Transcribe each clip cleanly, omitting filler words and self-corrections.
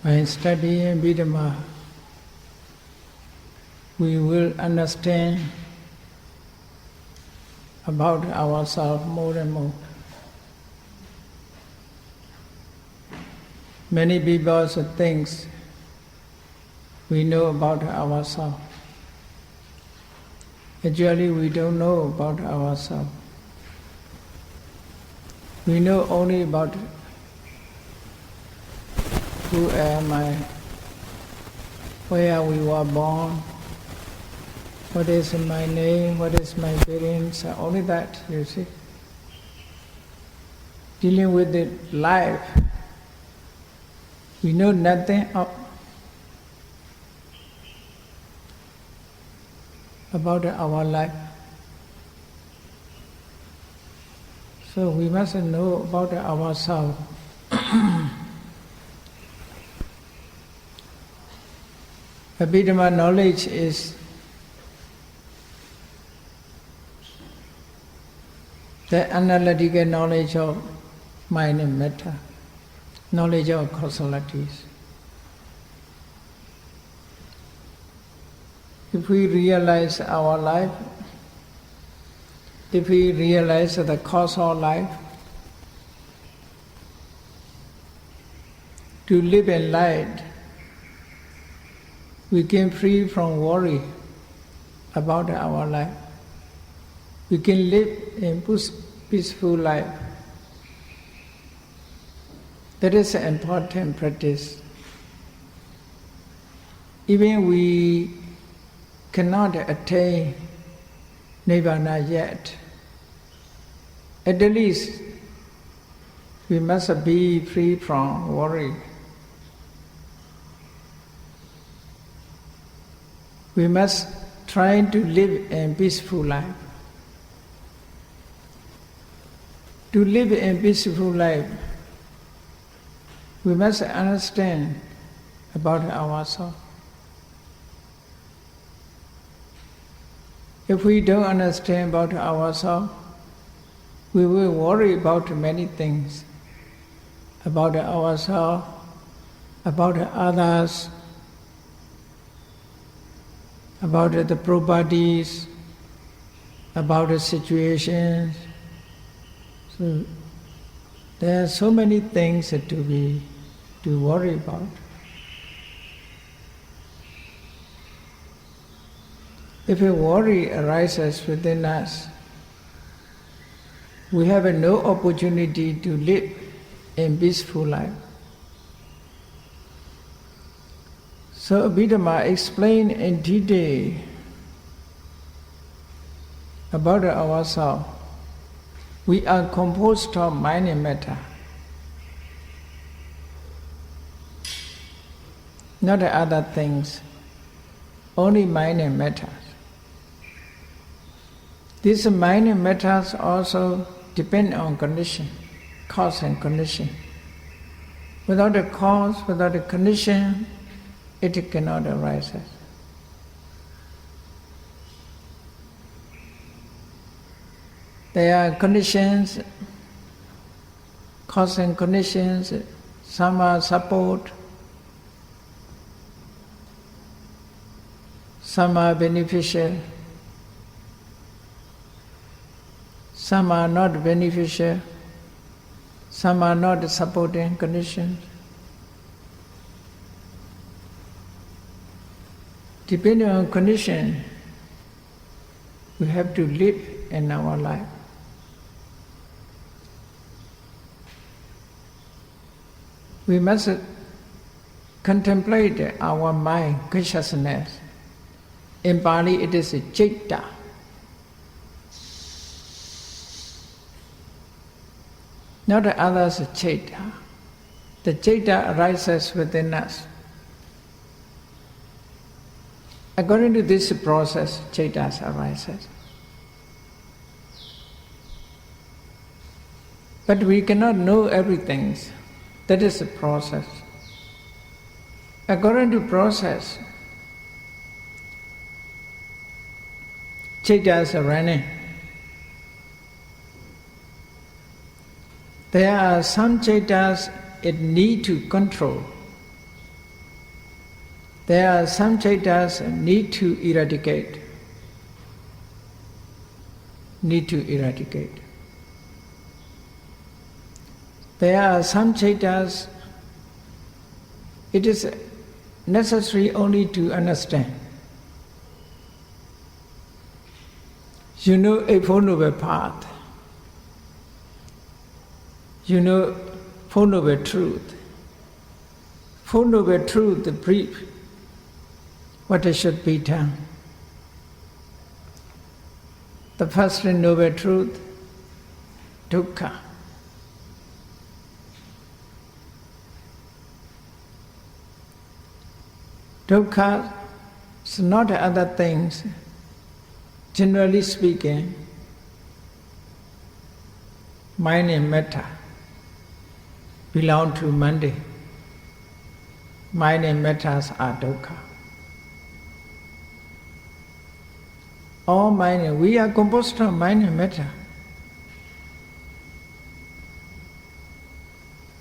By studying Dhamma, we will understand about ourselves more and more. Many people think we know about ourselves. Actually, we don't know about ourselves. We know only about who am I, where we were born, what is my name, what is my parents, only that, you see. Dealing with the life, we know nothing about our life. So we must know about ourselves. Abhidhamma knowledge is the analytical knowledge of mind and matter, knowledge of causalities. If we realize our life, if we realize the cause of life, to live in light, we can free from worry about our life. We can live in peaceful life. That is an important practice. Even we cannot attain Nirvana yet, at least we must be free from worry. We must try to live a peaceful life. To live a peaceful life, we must understand about ourselves. If we don't understand about ourselves, we will worry about many things, about ourselves, about others, about the properties, about the situations. So there are so many things to worry about. If a worry arises within us, we have no opportunity to live a peaceful life. So Abhidhamma explained in detail about ourselves. We are composed of mind and matter, not other things, only mind and matter. These mind and matters also depend on condition, cause and condition. Without a cause, without a condition, it cannot arise. There are conditions, cause and conditions, some are support, some are beneficial, some are not beneficial, some are not supporting conditions. Depending on condition, we have to live in our life. We must contemplate our mind consciousness. In Pali it is a citta. Not the others citta. The citta arises within us. According to this process, cittas arises. But we cannot know everything. That is the process. According to process, cittas are running. There are some cittas it need to control. There are some chaitas need to eradicate. Need to eradicate. There are some chaitas it is necessary only to understand. You know Eightfold Noble Path. You know Four Noble Truth. Four Noble Truth, the brief, what it should be done. The first Noble Truth, dukkha. Dukkha is not other things. Generally speaking, mind and matter belong to Monday. Mind and matters are dukkha. All mind, we are composed of mind and matter.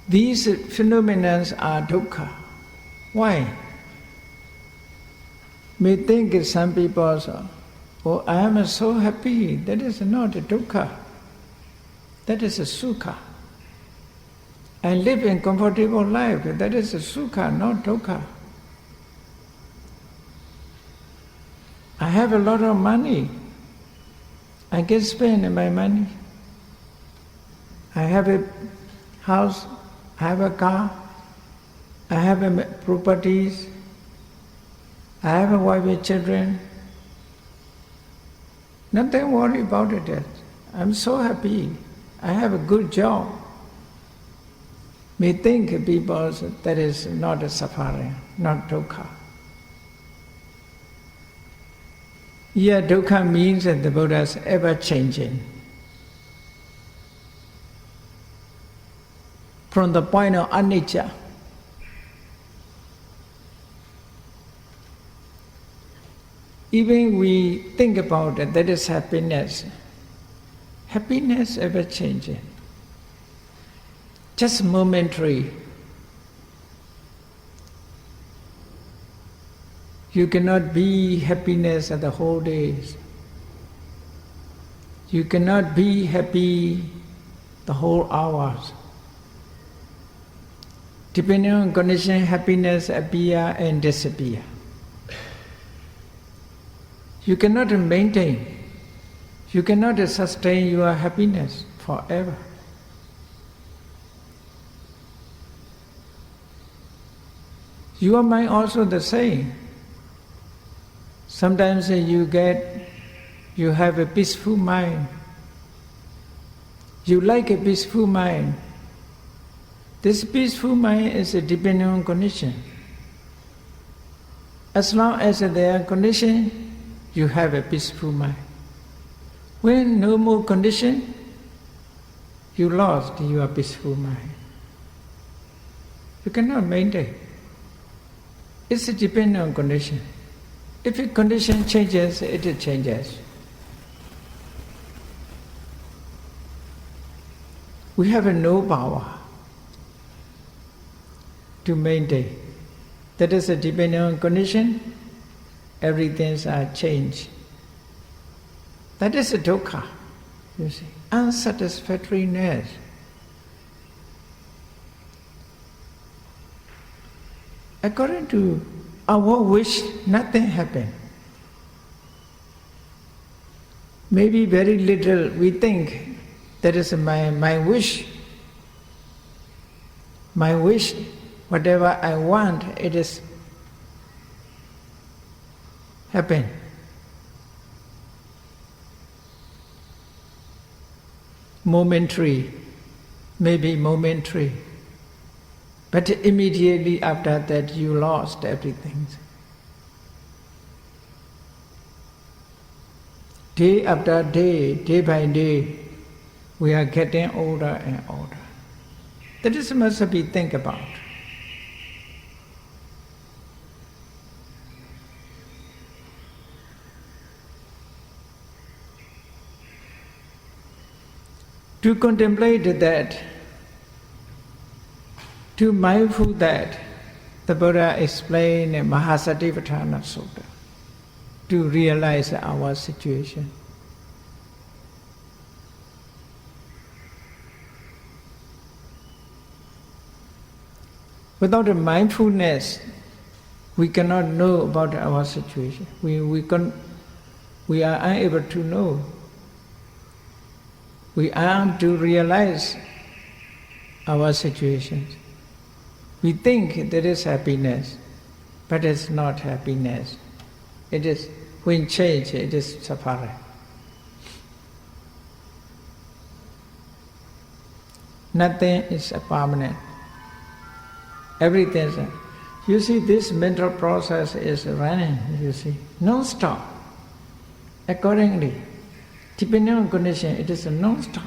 These phenomena are dukkha. Why? May think some people also, oh, I am so happy. That is not a dukkha. That is a sukha. I live in comfortable life. That is a sukha, not dukkha. I have a lot of money. I can spend my money. I have a house. I have a car. I have properties. I have a wife and children. Nothing worry about it. I'm so happy. I have a good job. May think people that is not a suffering, not dukkha. Yeah, dukkha means that the Buddha is ever changing. From the point of anicca, even we think about it, that is happiness. Happiness ever changing. Just momentary. You cannot be happiness at the whole days. You cannot be happy the whole hours. Depending on condition, happiness appear and disappear. You cannot maintain, you cannot sustain your happiness forever. Your mind also the same. Sometimes you have a peaceful mind. You like a peaceful mind. This peaceful mind is depending on condition. As long as there are conditions, you have a peaceful mind. When no more condition, you lost your peaceful mind. You cannot maintain. It's dependent on condition. If a condition changes, it changes. We have no power to maintain. That is dependent on condition. Everything's changed. That is a dukkha, you see, unsatisfactoriness. According to our wish, nothing happened. Maybe very little we think that is my wish. My wish, whatever I want, it is happen. Momentary, maybe momentary. But immediately after that you lost everything. Day after day, day by day, we are getting older and older. That is must be think about. To contemplate that, to mindful that the Buddha explained in Mahasatipatthana Sutta to realize our situation. Without a mindfulness, we cannot know about our situation. We are unable to know. We are to realize our situations. We think there is happiness, but it's not happiness. It is, when change, it is suffering. Nothing is permanent. Everything is. You see, this mental process is running, you see, non-stop. Accordingly, depending on condition, it is non-stop.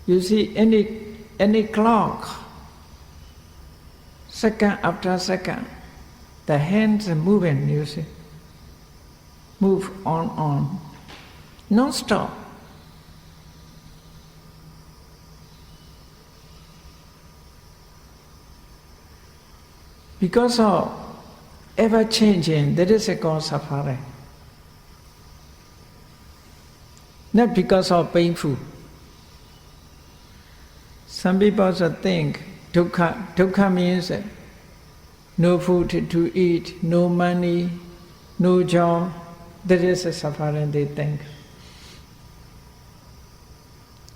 You see, any clock, second after second, the hands are moving, you see, move on, non-stop. Because of ever-changing, that is called suffering. Not because of painful. Some people also think dukkha. Dukkha means no food to eat, no money, no job. That is a suffering, they think.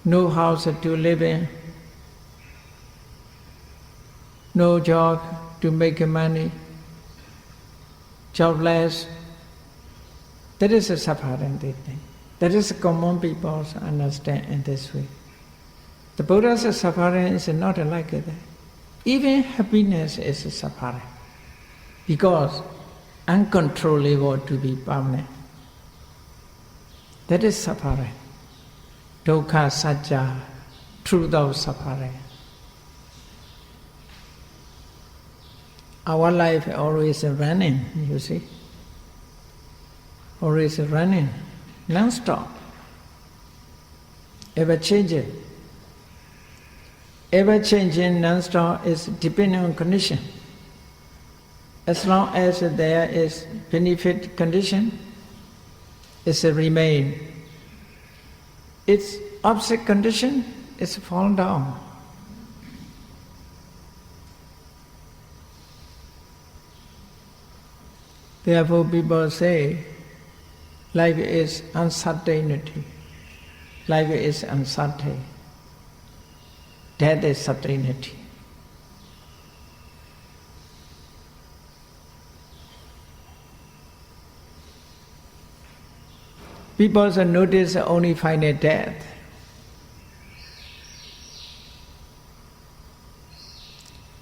No house to live in, no job to make money, jobless. That is a suffering, they think. That is common people understand in this way. The Buddha's suffering is not like that. Even happiness is a suffering, because uncontrollable to be permanent. That is suffering. Dukkha sajja, truth of suffering. Our life always running, you see. Always running, non-stop. Ever-changing. Ever-changing, non-stop is depending on condition. As long as there is benefit condition, it remain. Its opposite condition is fall down. Therefore people say, life is uncertainty. Life is uncertain. Death is certainty. People notice only final death.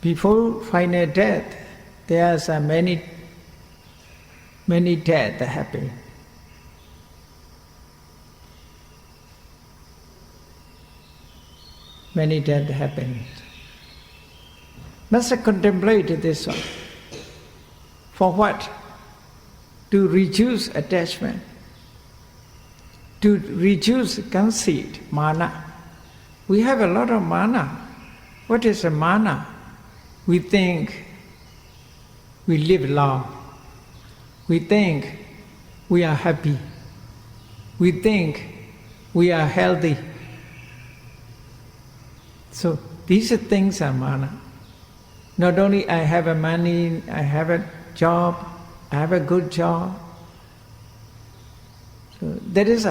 Before final death, there are many deaths happen. Many deaths happen. Must contemplate this one. For what? To reduce attachment. To reduce conceit, mana. We have a lot of mana. What is a mana? We think we live long. We think we are happy. We think we are healthy. So these things are mana. Not only I have a money, I have a job, I have a good job. So that is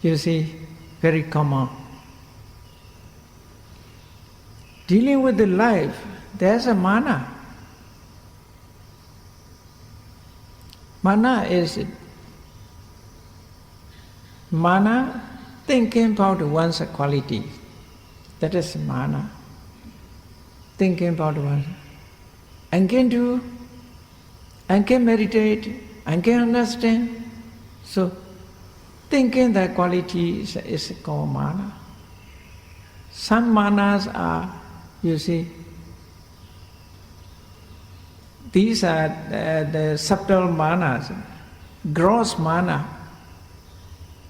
you see, very common. Dealing with the life, there's a mana. Mana is thinking about one's quality. That is mana. Thinking about one's. I can do, I can meditate, I can understand. So thinking that quality is called mana. Some manas are, you see, these are the subtle manas. Gross mana,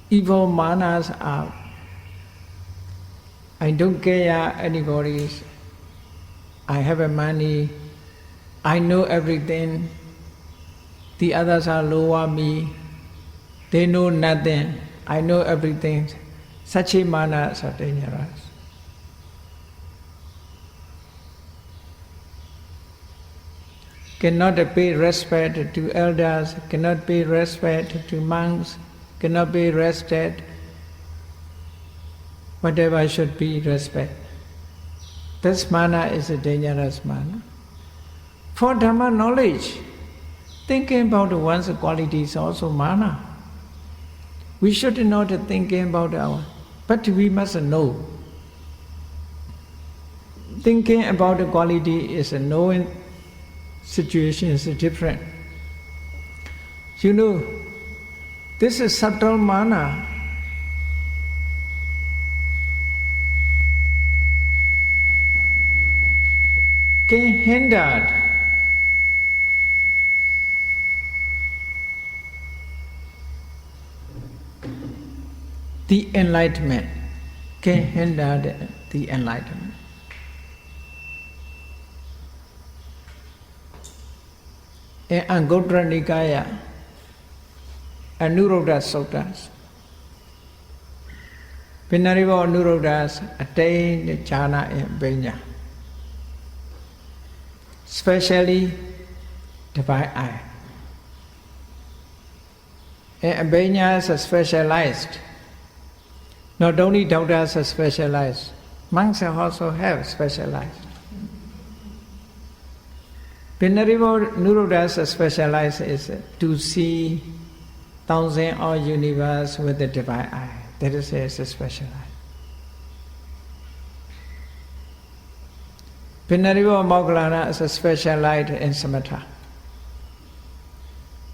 evil manas are, I don't care anybody's I have a money, I know everything, the others are lower me, they know nothing, I know everything. Such a manas are dangerous. Cannot pay respect to elders, cannot pay respect to monks, cannot pay respect, whatever should be respect. This mana is a dangerous mana. For Dhamma knowledge, thinking about one's qualities is also mana. We should not thinking about our, but we must know. Thinking about the quality is a knowing situation is different. You know, this is subtle mana. Can hinder the enlightenment, can hinder the enlightenment. In Anguttara Nikaya, Anuruddha Suttas, Venerable Anuruddhas attained jhana in Vijna, especially divine eye. And Vijnas are specialized. Not only doctors are specialized, monks also have specialized. Venerable Anuruddhas specialized is to see thousand or universe with the divine eye. That is specialized. Venerable Moggallana is specialized in samatha.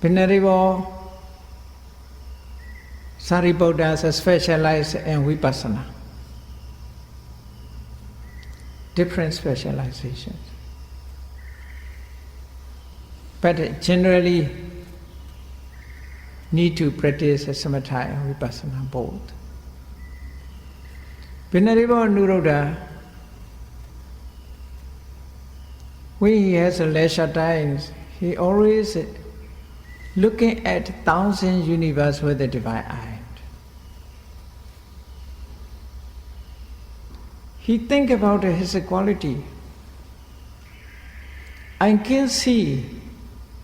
Venerable Sariputta is specialized in vipassana. Different specializations. But generally need to practice samatha and vipassana both. Venerable Anuruddha, when he has leisure times, he always looking at thousand universe with the divine eye. He think about his quality. I can see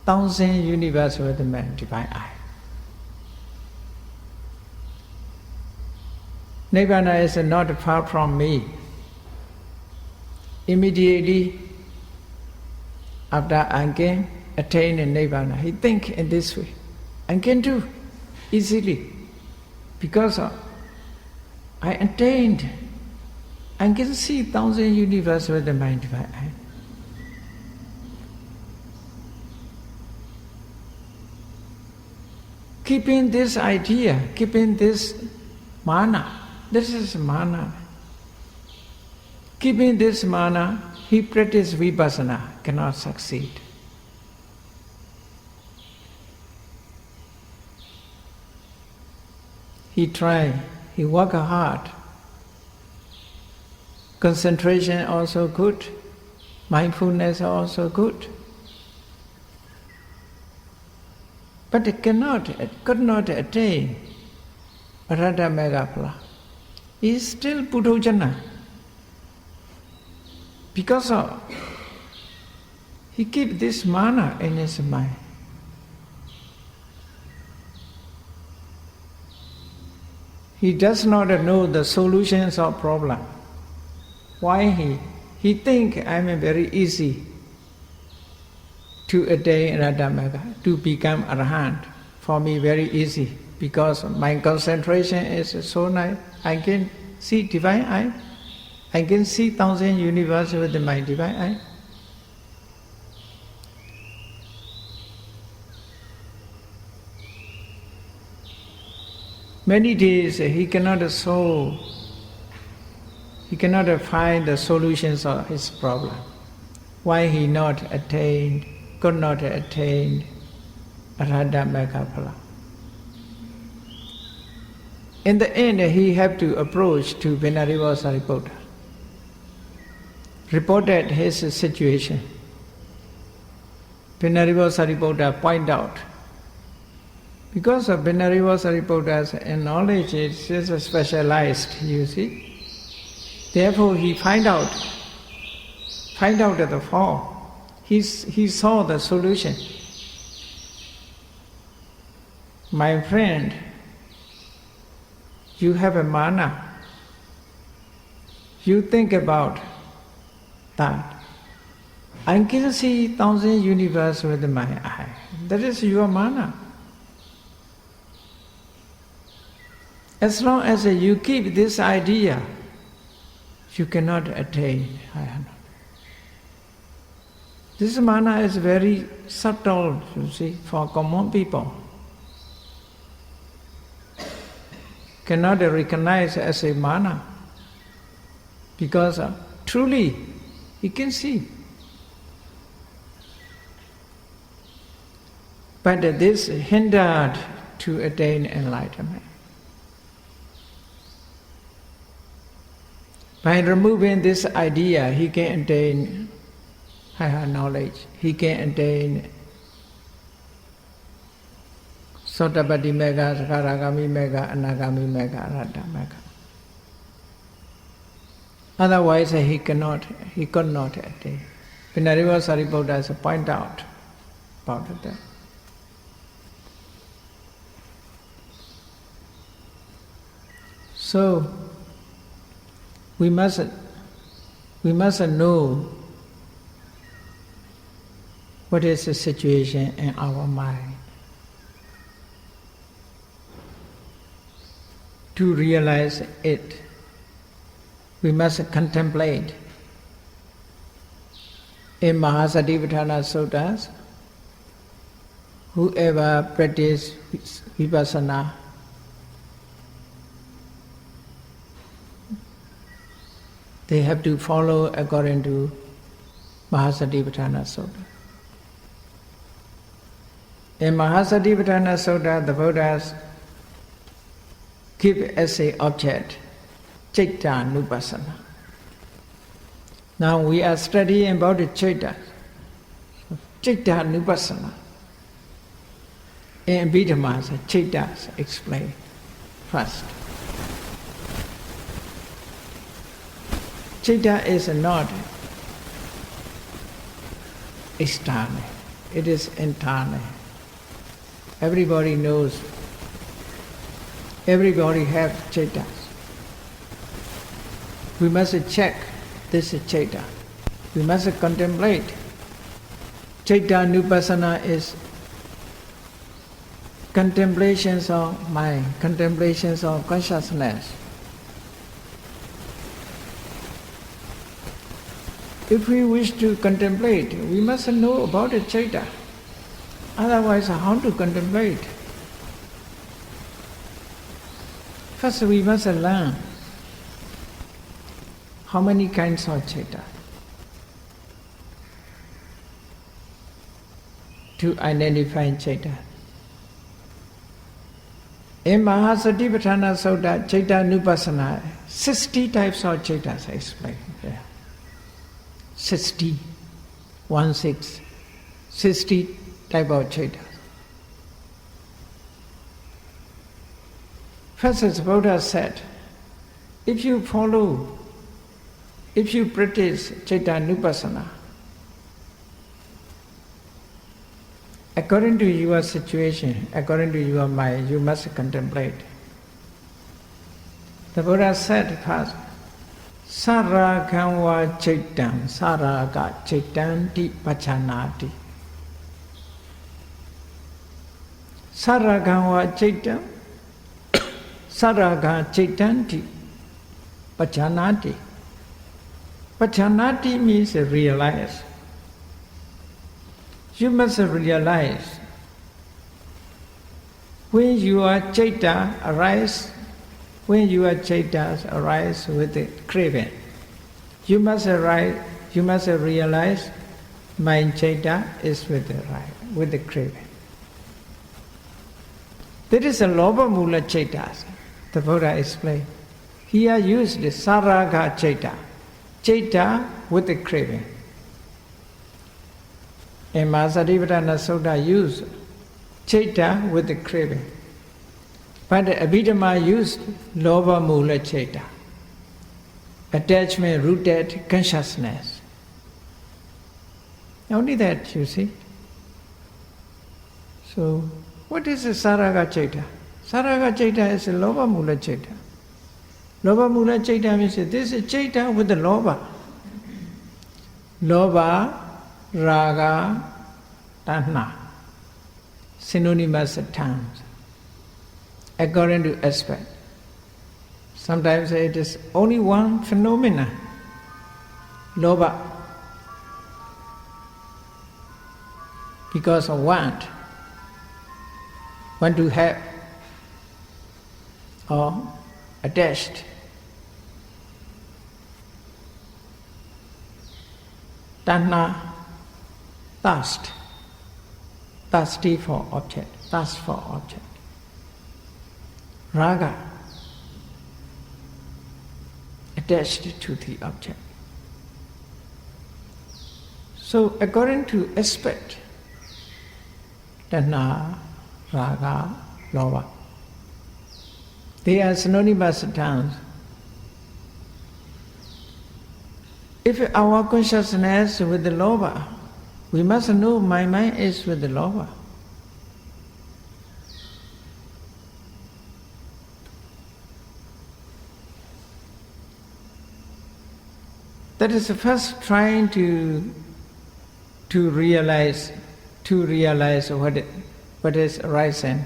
thousand universe with the divine eye. Nibbana is not far from me. Immediately after I can attain Nibbana, he think in this way. I can do easily because I attained. I can see thousand universe with the mind divine eye. Keeping this idea, keeping this mana, this is mana. Keeping this mana, he practice vipassana, cannot succeed. He try, he work hard. Concentration also good, mindfulness also good. But it could not attain Arhata Megaphala. He is still Puthujana. Because of, he keep this mana in his mind. He does not know the solutions of problem. Why he think I'm very easy to attain Radhamagga, to become Arahant. For me very easy, because my concentration is so nice. I can see divine eye. I can see thousand universe with my divine eye. Many days he cannot solve, he cannot find the solutions of his problem. Why he not attained, could not attain Arhata Megaphala. In the end, he have to approach to Venerable Sariputta. reported his situation. Venerable Sariputta point out, because of Venerable Sariputta's knowledge is specialized, you see. Therefore he find out the fall. He saw the solution. My friend, you have a mana. You think about that. I can see 1,000 universe with my eye. That is your mana. As long as you keep this idea, you cannot attain higher knowledge. This mana is very subtle, you see, for common people. Cannot recognize as a mana, because truly he can see. But this hindered to attain enlightenment. By removing this idea, he can attain higher knowledge. He can attain Sotapatti Mega, Sakaragami Mega, Anagami Mega, Arahata Mega. Otherwise he could not attain. Venerable Sariputta has point out about that. So we must know what is the situation in our mind. To realize it, we must contemplate. In Mahasatipatthana Suttas, whoever practices vipassana, they have to follow according to Mahasatipatthana Sutta. In Mahasatipatthana Sutta, the Buddhas give as an object Citta Nupassana. Now we are studying about the Citta. Citta Nupassana. In Abhidhamma, Citta explained first. Citta is not external, it is internal. Everybody knows, everybody has Cittas. We must check this Citta. We must contemplate. Citta Nupassana is contemplations of mind, contemplations of consciousness. If we wish to contemplate, we must know about the Citta. Otherwise, how to contemplate? First, we must learn how many kinds of Citta. To identify Citta. In Mahasatipatthana Sutta, Citta Nupassana, 60 types of Cittas are explained there. 60, 60 type of Cittas. First, as Buddha said, if you practice Citta Nupassana, according to your situation, according to your mind, you must contemplate. The Buddha said first, Saragam va Cittam, Saraga Cittanti Pachanati. Saragam va Cittam, Saraga Cittanti Pachanati. Pachanati means realize. You must realize when your Citta arise, when your Cittas arise with the craving, you must realize my Citta is with the craving. That is a Lobha Mula Cittas, the Buddha explained. Here used the Saraga Citta. Citta with the craving. And Mahasatipatthana Sutta used citta with the craving. But the Abhidhamma used lobha mula citta, attachment rooted consciousness. Only that, you see. So, what is a saraga citta? Saraga citta is a lobha mula citta. Lobha mula citta means this is citta with the lobha. Lobha, raga, tanha. Synonymous terms, according to aspect. Sometimes it is only one phenomena, lobha, because of want to have, or attached. Tanha, thirst, thirsty for object, thirst for object. Raga, attached to the object. So according to aspect, tanha, raga, lobha, they are synonymous terms. If our consciousness with the lobha, we must know my mind is with the lobha. That is first trying to realize what is arising,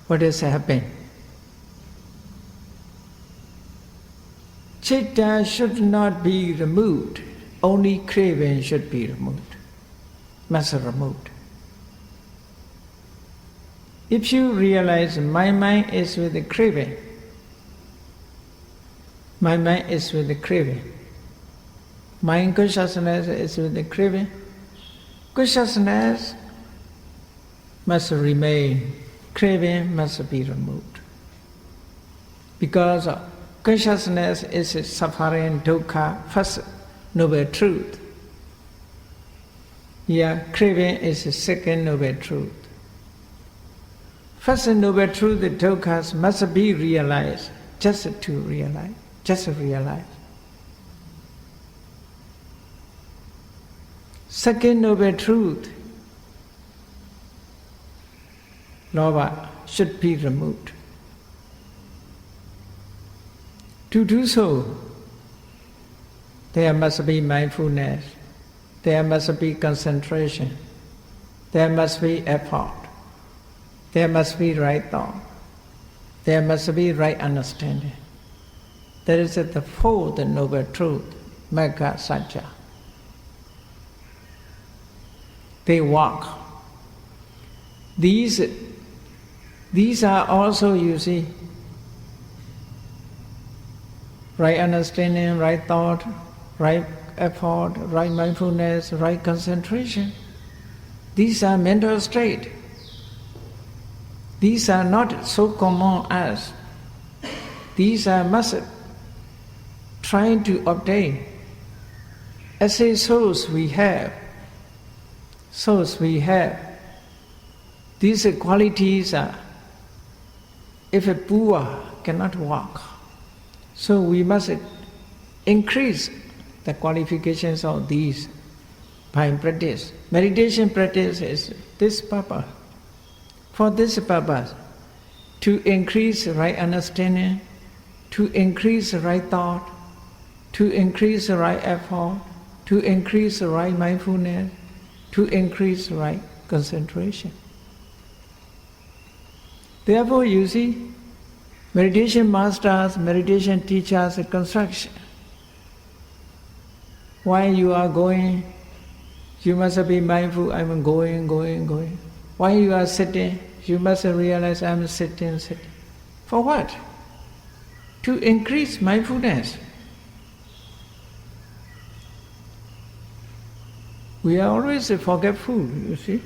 what is happening. Citta should not be removed, only craving should be removed, must be removed. If you realize my mind is with the craving, my mind is with the craving, mind consciousness is with the craving, consciousness must remain, craving must be removed. Because consciousness is suffering, dukkha, first noble truth. Here, craving is the second noble truth. First noble truth, the dukkha must be realized, just realize. Second noble truth, lobha, should be removed. To do so, there must be mindfulness, there must be concentration, there must be effort, there must be right thought, there must be right understanding. That is the fourth noble truth, Magga Sajja. They walk. These are also, you see, right understanding, right thought, right effort, right mindfulness, right concentration. These are mental state. These are not so common as. These are must trying to obtain. As a souls we have. These qualities are, if a poor cannot walk, so we must increase the qualifications of these by practice. Meditation practice is this purpose. For this purpose, to increase right understanding, to increase right thought, to increase right effort, to increase right mindfulness, to increase right concentration. Therefore, you see, meditation masters, meditation teachers, construction. While you are going, you must be mindful, I'm going. While you are sitting, you must realize I'm sitting. For what? To increase mindfulness. We are always forgetful, you see.